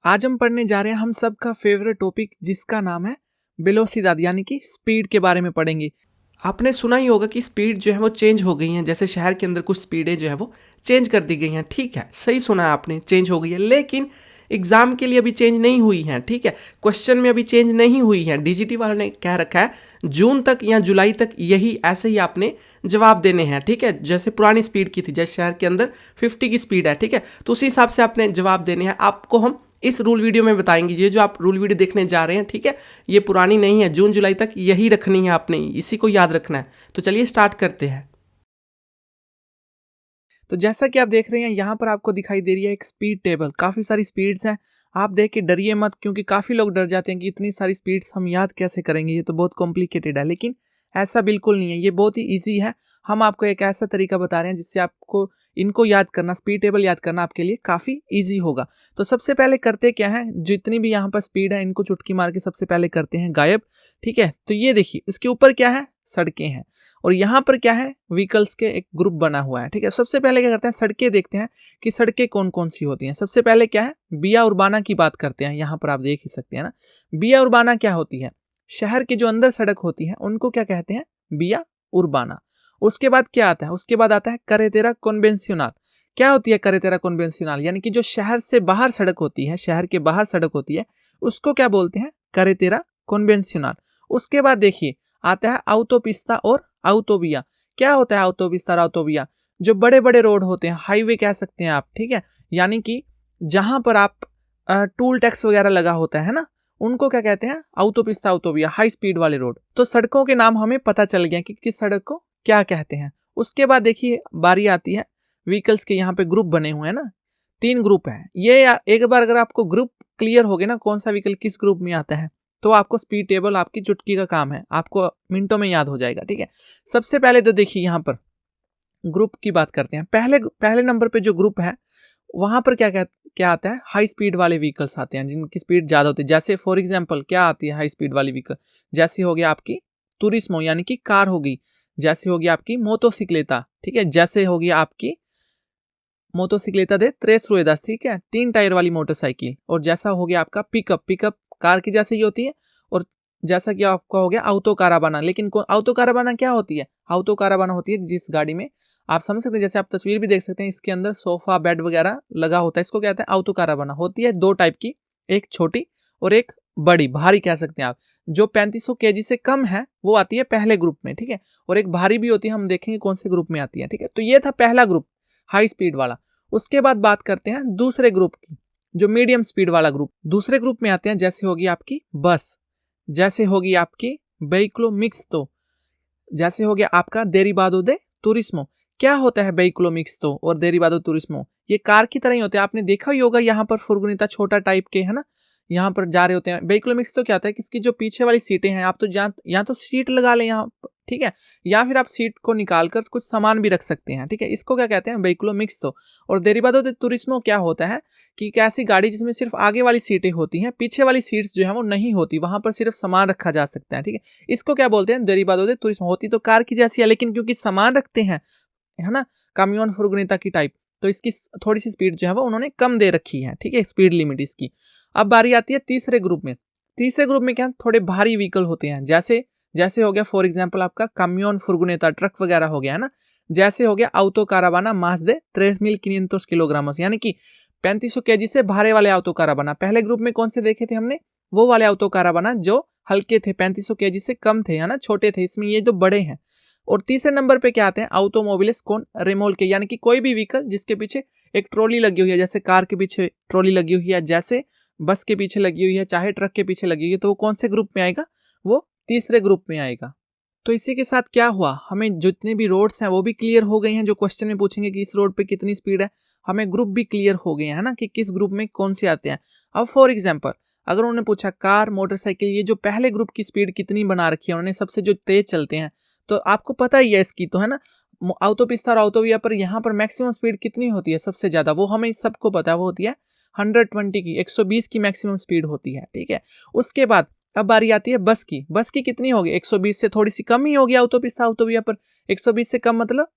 आज हम पढ़ने जा रहे हैं हम सबका फेवरेट टॉपिक जिसका नाम है वेलोसिटी यानी कि स्पीड के बारे में पढ़ेंगे। आपने सुना ही होगा कि स्पीड जो है वो चेंज हो गई है, जैसे शहर के अंदर कुछ स्पीडें जो है वो चेंज कर दी गई हैं। ठीक है, सही सुना है आपने, चेंज हो गई है, लेकिन एग्जाम के लिए अभी चेंज नहीं हुई है। ठीक है, क्वेश्चन में अभी चेंज नहीं हुई है। डीजीटी वालों ने कह रखा है जून तक या जुलाई तक यही ऐसे ही आपने जवाब देने हैं। ठीक है, जैसे पुरानी स्पीड की थी, जैसे शहर के अंदर 50 की स्पीड है, ठीक है, तो उसी हिसाब से आपने जवाब देने हैं। आपको हम इस रूल वीडियो में बताएंगे। ये जो आप रूल वीडियो देखने जा रहे हैं, ठीक है, ये पुरानी नहीं है, जून जुलाई तक यही रखनी है आपने, इसी को याद रखना है। तो चलिए स्टार्ट करते हैं। तो जैसा कि आप देख रहे हैं यहाँ पर आपको दिखाई दे रही है एक स्पीड टेबल, काफ़ी सारी स्पीड्स हैं। आप देख के डरिए मत, क्योंकि काफ़ी लोग डर जाते हैं कि इतनी सारी स्पीड्स हम याद कैसे करेंगे, ये तो बहुत कॉम्प्लिकेटेड है। लेकिन ऐसा बिल्कुल नहीं है, ये बहुत ही ईजी है। हम आपको एक ऐसा तरीका बता रहे हैं जिससे आपको इनको याद करना, स्पीड टेबल याद करना आपके लिए काफ़ी ईजी होगा। तो सबसे पहले करते क्या है, जितनी भी यहाँ पर स्पीड है इनको चुटकी मार के सबसे पहले करते हैं गायब। ठीक है, तो ये देखिए इसके ऊपर क्या है, सड़कें हैं, और यहाँ पर क्या है, व्हीकल्स के एक ग्रुप बना हुआ है। ठीक है, सबसे पहले क्या करते हैं, सड़कें देखते हैं कि सड़कें कौन कौन सी होती हैं। सबसे पहले क्या है, विया उर्बाना की बात करते हैं। यहाँ पर आप देख ही सकते हैं ना, विया उर्बाना क्या होती है, शहर की जो अंदर सड़क होती है उनको क्या कहते हैं, विया उर्बाना। उसके बाद क्या आता है, उसके बाद आता है करेतेरा कन्वेंशनल। क्या होती है करेतेरा कन्वेंशनल, यानी कि जो शहर से बाहर सड़क होती है, शहर के बाहर सड़क होती है, उसको क्या बोलते हैं, करेतेरा कन्वेंशनल। उसके बाद देखिए आता है autoपिस्ता और autoविया। क्या होता है autoपिस्ता और autoविया, जो बड़े बड़े रोड होते हैं, हाईवे कह सकते हैं आप। ठीक है, यानी कि जहां पर आप टूल टैक्स वगैरह लगा होता है ना, उनको क्या कहते हैं, autoपिस्ता autoविया, हाई स्पीड वाले रोड। तो सड़कों के नाम हमें पता चल गया कि किस सड़क को क्या कहते हैं। उसके बाद देखिए बारी आती है व्हीकल्स के, यहाँ पे ग्रुप बने हुए हैं ना, 3 ग्रुप हैं। ये एक बार अगर आपको ग्रुप क्लियर हो गए ना, कौन सा व्हीकल किस ग्रुप में आता है, तो आपको स्पीड टेबल आपकी चुटकी का काम है, आपको मिनटों में याद हो जाएगा। ठीक है, सबसे पहले तो देखिए यहाँ पर ग्रुप की बात करते हैं। पहले नंबर पे जो ग्रुप है वहां पर क्या आता है, हाई स्पीड वाले व्हीकल्स आते हैं जिनकी स्पीड ज्यादा होती है। जैसे फॉर एग्जांपल क्या आती है हाई स्पीड वाली व्हीकल, जैसे हो गया आपकी टूरिस्मो यानी कि कार होगी, जैसे होगी आपकी मोटोसिक्लेटा। ठीक है, जैसे होगी आपकी मोटोसिक्लेटा दे 3 ruedas, ठीक है, 3 टायर वाली मोटरसाइकिल। और जैसा हो गया आपका पिकअप कार की जैसे ही होती है। और जैसा कि आपका हो गया ऑटो कारावाना। लेकिन ऑटो कारावाना क्या होती है, ऑटो कारावाना होती है जिस गाड़ी में आप समझ सकते हैं, जैसे आप तस्वीर भी देख सकते हैं, इसके अंदर सोफा बेड वगैरह लगा होता है, इसको कहते हैं ऑटो कारावाना। होती है 2 टाइप की, एक छोटी और एक बड़ी, भारी कह सकते हैं आप। जो 3500 kg से कम है वो आती है पहले ग्रुप में। ठीक है, और एक भारी भी होती है, हम देखेंगे कौन से ग्रुप में आती है। ठीक है, तो ये था पहला ग्रुप, हाई स्पीड वाला। उसके बाद बात करते हैं दूसरे ग्रुप की, जो मीडियम स्पीड वाला ग्रुप। दूसरे ग्रुप में आते हैं, जैसे होगी आपकी बस, जैसे होगी आपकी वेहिकुलो मिक्स्तो, जैसे हो गया आपका डेरिवादो दे तुरिस्मो। क्या होता है वेहिकुलो मिक्स्तो और डेरिवादो तुरिस्मो, ये कार की तरह ही होते हैं। आपने देखा ही होगा यहाँ पर फुर्गुनीता छोटा टाइप के है ना, यहाँ पर जा रहे होते हैं। वेहिकुलो मिक्स्तो क्या होता है कि इसकी जो पीछे वाली सीटें हैं, आप तो यहाँ तो सीट लगा लें यहाँ, ठीक है, या फिर आप सीट को निकाल कर कुछ सामान भी रख सकते हैं। ठीक है, इसको क्या कहते हैं, वेहिकुलो मिक्स्तो। और डेरिवादो दे तुरिस्मो क्या होता है कि एक ऐसी गाड़ी जिसमें सिर्फ आगे वाली सीटें होती हैं, पीछे वाली सीट्स जो है वो नहीं होती, वहां पर सिर्फ सामान रखा जा सकता है। ठीक है, इसको क्या बोलते हैं, डेरिवादो दे तुरिस्मो। होती तो कार की जैसी है, लेकिन क्योंकि सामान रखते हैं है ना, कामियोन फुर्गुनीता की टाइप, तो इसकी थोड़ी सी स्पीड जो है वो उन्होंने कम दे रखी है। ठीक है, स्पीड लिमिट इसकी। अब बारी आती है तीसरे ग्रुप में। तीसरे ग्रुप में क्या, थोड़े भारी व्हीकल होते हैं, जैसे हो गया फॉर एग्जाम्पल आपका कामियोन फुर्गुनेता, ट्रक वगैरह हो गया है ना। जैसे हो गया ऑटो कारावाना मास दे 3,500 किलोग्राम, यानी कि 3500 kg से भारे वाले ऑटो कारावाना। पहले ग्रुप में कौन से देखे थे हमने, वो वाले ऑटो कारावाना जो हल्के थे, 3500 kg से कम थे, है ना, छोटे थे। इसमें ये जो बड़े हैं। और तीसरे नंबर पे क्या आते हैं, ऑटोमोबिलिस कौन रेमोल के, यानी कि कोई भी व्हीकल जिसके पीछे एक ट्रॉली लगी हुई है, जैसे कार के पीछे ट्रॉली लगी हुई है, जैसे बस के पीछे लगी हुई है, चाहे ट्रक के पीछे लगी हुई है, तो वो कौन से ग्रुप में आएगा, वो तीसरे ग्रुप में आएगा। तो इसी के साथ क्या हुआ, हमें जितने भी रोड्स हैं वो भी क्लियर हो गई हैं। जो क्वेश्चन में पूछेंगे कि इस रोड पे कितनी स्पीड है, हमें ग्रुप भी क्लियर हो गए हैं ना, कि किस ग्रुप में कौन से आते हैं। अब फॉर एग्जांपल अगर उन्होंने पूछा कार मोटरसाइकिल, ये जो पहले ग्रुप की स्पीड कितनी बना रखी है उन्होंने, सबसे जो तेज चलते हैं, तो आपको पता ही है इसकी तो, है ना, ऑटोपिस्ता और ऑटोविया पर यहाँ पर मैक्सिमम स्पीड कितनी होती है सबसे ज्यादा, वो हमें सबको पता है, वो होती है 120 की, 120 की मैक्सिमम स्पीड होती है। ठीक है, उसके बाद अब बारी आती है बस की। बस की कितनी होगी, 120 से थोड़ी सी कम ही होगी ऑटोपिस्ता ऑटोविया पर। 120 से कम मतलब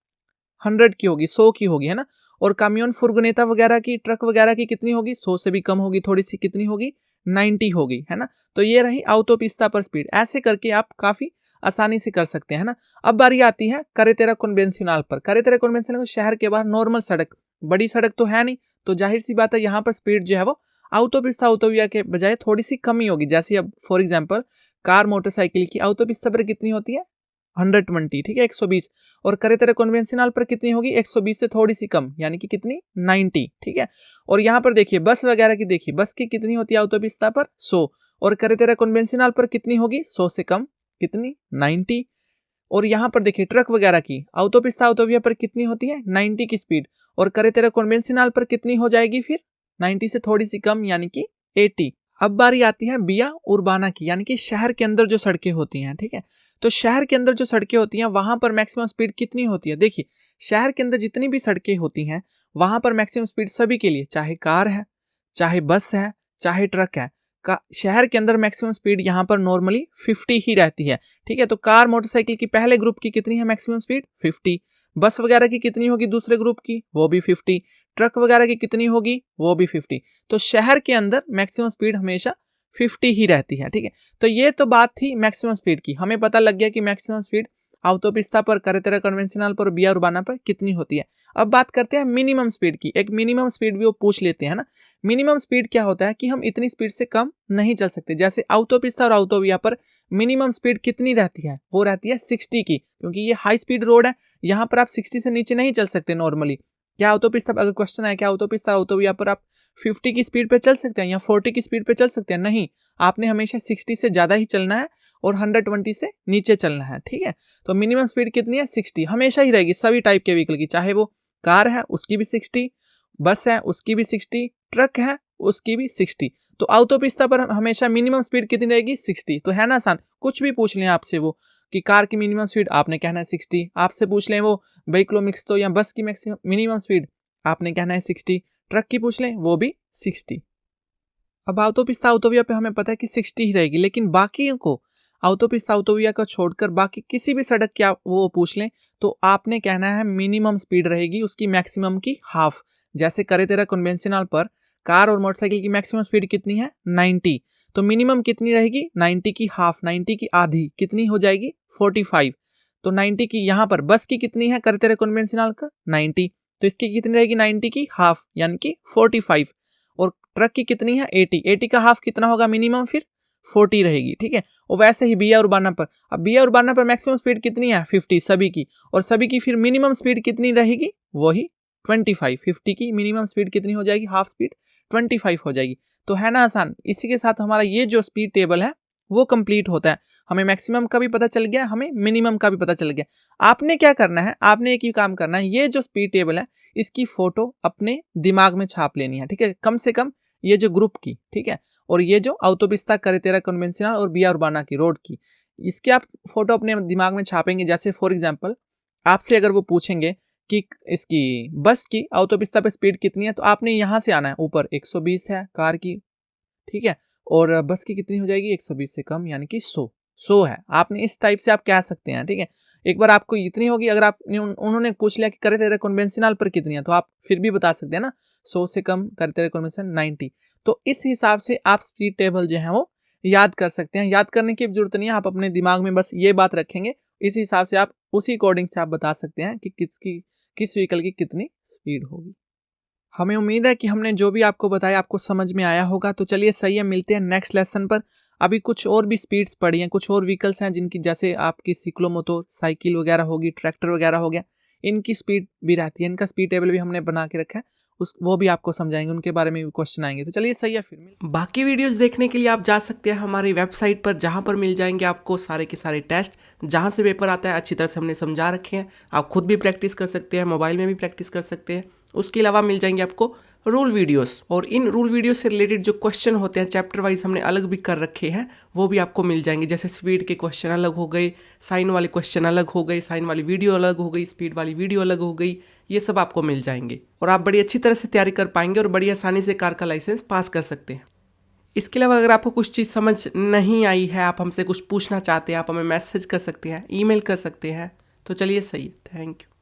100 की होगी, 100 की होगी, है ना। और कामियोन फुर्गोनेता वगैरह की, ट्रक वगैरह की कितनी होगी, 100 से भी कम होगी, थोड़ी सी कितनी होगी, 90 होगी, है ना। तो ये रही autopista पर स्पीड। ऐसे करके आप काफी आसानी से कर सकते हैं ना। अब बारी आती है कैरेटेरा कन्वेंशनल पर। कैरेटेरा कन्वेंशनल शहर के बाहर नॉर्मल सड़क, बड़ी सड़क तो है नहीं, तो जाहिर सी बात है यहाँ पर स्पीड जो है वो autopista ऑटोविया के बजाय थोड़ी सी कम ही होगी। जैसे अब फॉर एग्जांपल कार मोटरसाइकिल की autopista पर कितनी होती है, 120, ठीक है, 120। और कैरेटेरा कन्वेंशनल पर कितनी होगी, 120 से थोड़ी सी कम, यानी कि कितनी, 90, ठीक है। और यहाँ पर देखिए बस वगैरह की, देखिए बस की कितनी होती है autopista पर, 100, और कैरेटेरा कन्वेंशनल पर कितनी होगी, 100 से कम, कितनी, 90। और यहाँ पर देखिए ट्रक वगैरह की autopista ऑटोविया पर कितनी होती है, 90 की स्पीड, और कैरेटेरा कन्वेंशनल पर कितनी हो जाएगी फिर, 90 से थोड़ी सी कम, यानी कि 80। अब बारी आती है विया उर्बाना की, यानी कि शहर के अंदर जो सड़कें होती हैं, ठीक है। तो शहर के अंदर जो सड़कें होती हैं वहां पर मैक्सिमम स्पीड कितनी होती है। देखिए शहर के अंदर जितनी भी सड़कें होती हैं वहां पर मैक्सिमम स्पीड सभी के लिए, चाहे कार है, चाहे बस है, चाहे ट्रक है, का शहर के अंदर मैक्सिमम स्पीड यहाँ पर नॉर्मली 50 ही रहती है, ठीक है। तो कार मोटरसाइकिल की पहले ग्रुप की कितनी है मैक्सिमम स्पीड, 50। बस वगैरह की कितनी होगी दूसरे ग्रुप की, वो भी 50। ट्रक वगैरह की कितनी होगी, वो भी 50। तो शहर के अंदर मैक्सिमम स्पीड हमेशा 50 ही रहती है, ठीक है। तो ये तो बात थी मैक्सिमम स्पीड की, हमें पता लग गया कि मैक्सिमम स्पीड autopista पर, कैरेटेरा कन्वेंशनल पर, विया उर्बाना पर कितनी होती है। अब बात करते हैं मिनिमम स्पीड की। एक मिनिमम स्पीड भी वो पूछ लेते हैं ना। मिनिमम स्पीड क्या होता है कि हम इतनी स्पीड से कम नहीं चल सकते। जैसे autopista और autovia पर मिनिमम स्पीड कितनी रहती है, वो रहती है 60 की, क्योंकि ये हाई स्पीड रोड है, यहाँ पर आप 60 से नीचे नहीं चल सकते नॉर्मली। क्या autopista, अगर क्वेश्चन है क्या autopista ऑटोविया पर आप 50 की स्पीड पे चल सकते हैं या 40 की स्पीड पे चल सकते हैं, नहीं, आपने हमेशा 60 से ज्यादा ही चलना है और 120 से नीचे चलना है, ठीक है। तो मिनिमम स्पीड कितनी है, 60 हमेशा ही रहेगी सभी टाइप के व्हीकल की, चाहे वो कार है उसकी भी 60, बस है उसकी भी 60, ट्रक है उसकी भी 60। तो autopista पर हमेशा मिनिमम स्पीड कितनी रहेगी, 60। तो है ना आसान, कुछ भी पूछ लें आपसे वो कि कार की मिनिमम स्पीड, आपने कहना है 60। आपसे पूछ लें वो व्हीकलोमिक्स तो या बस की मैक्सिमम मिनिमम स्पीड, आपने कहना है 60। ट्रक की पूछ लें वो भी 60। अब autopista ऑटोविया पे हमें पता है कि 60 ही रहेगी, लेकिन बाकी को autopista ऑटोविया का छोड़कर बाकी किसी भी सड़क की आप वो पूछ लें तो आपने कहना है मिनिमम स्पीड रहेगी उसकी मैक्सिमम की हाफ। जैसे कैरेटेरा कन्वेंशनल पर कार और मोटरसाइकिल की मैक्सिमम स्पीड कितनी है, 90, तो मिनिमम कितनी रहेगी, 90 की हाफ, 90 की आधी, कितनी हो जाएगी, 45। तो 90 की, यहाँ पर बस की कितनी है कैरेटेरा कन्वेंशनल का, 90, तो इसकी कितनी रहेगी, 90 की हाफ, यानी कि 45। और ट्रक की कितनी है, 80, 80 का हाफ कितना होगा मिनिमम, फिर 40 रहेगी, ठीक है। और वैसे ही विया उर्बाना पर, अब विया उर्बाना पर मैक्सिमम स्पीड कितनी है, 50 सभी की, और सभी की फिर मिनिमम स्पीड कितनी रहेगी, वही 25। 50 की मिनिमम स्पीड कितनी हो जाएगी, हाफ स्पीड 25 हो जाएगी। तो है ना आसान। इसी के साथ हमारा ये जो स्पीड टेबल है वो कंप्लीट होता है। हमें मैक्सिमम का भी पता चल गया, हमें मिनिमम का भी पता चल गया। आपने क्या करना है, आपने एक ही काम करना है, ये जो स्पीड टेबल है इसकी फोटो अपने दिमाग में छाप लेनी है, ठीक है, कम से कम ये जो ग्रुप की, ठीक है, और ये जो autopista कैरेटेरा कन्वेंशनल और विया उर्बाना की रोड की, इसके आप फोटो अपने दिमाग में छापेंगे। जैसे फॉर एग्जांपल आपसे अगर वो पूछेंगे कि इसकी बस की autopista पे स्पीड कितनी है, तो आपने यहाँ से आना है, ऊपर 120 है कार की, ठीक है, और बस की कितनी हो जाएगी, 120 से कम, यानी कि 100 है। आपने इस टाइप से आप कह सकते हैं, ठीक है। एक बार आपको इतनी होगी, अगर आपने उन्होंने पूछ लिया कि कैरेटेरा कन्वेंशनल पर कितनी है, तो आप फिर भी बता सकते हैं ना, 100 से कम, कैरेटेरा कन्वेंशनल 90। तो इस हिसाब से आप स्पीड टेबल जो है वो याद कर सकते हैं। याद करने की जरूरत नहीं है, आप अपने दिमाग में बस ये बात रखेंगे, इस हिसाब से आप उसी अकॉर्डिंग से आप बता सकते हैं कि किस व्हीकल की कितनी स्पीड होगी। हमें उम्मीद है कि हमने जो भी आपको बताया आपको समझ में आया होगा। तो चलिए सही है, मिलते हैं नेक्स्ट लेसन पर। अभी कुछ और भी स्पीड्स पड़ी हैं, कुछ और व्हीकल्स हैं जिनकी, जैसे आपकी साइक्लोमोटर साइकिल वगैरह होगी, ट्रैक्टर वगैरह हो गया, इनकी स्पीड भी रहती है, इनका स्पीड टेबल भी हमने बना के रखा है, वो भी आपको समझाएंगे, उनके बारे में भी क्वेश्चन आएंगे। तो चलिए सही है, फिर बाकी वीडियोस देखने के लिए आप जा सकते हैं हमारी वेबसाइट पर, जहां पर मिल जाएंगे आपको सारे के सारे टेस्ट, जहां से पेपर आता है अच्छी तरह से हमने समझा रखे हैं। आप खुद भी प्रैक्टिस कर सकते हैं, मोबाइल में भी प्रैक्टिस कर सकते हैं। उसके अलावा मिल जाएंगे आपको रूल वीडियोस, और इन रूल वीडियो से रिलेटेड जो क्वेश्चन होते हैं चैप्टर वाइज हमने अलग भी कर रखे हैं, वो भी आपको मिल जाएंगे। जैसे स्पीड के क्वेश्चन अलग हो गए, साइन वाले क्वेश्चन अलग हो गए, साइन वाली वीडियो अलग हो गई, स्पीड वाली वीडियो अलग हो गई, ये सब आपको मिल जाएंगे और आप बड़ी अच्छी तरह से तैयारी कर पाएंगे और बड़ी आसानी से कार का लाइसेंस पास कर सकते हैं। इसके अलावा अगर आपको कुछ चीज़ समझ नहीं आई है, आप हमसे कुछ पूछना चाहते हैं, आप हमें मैसेज कर सकते हैं, ईमेल कर सकते हैं। तो चलिए सही है, थैंक यू।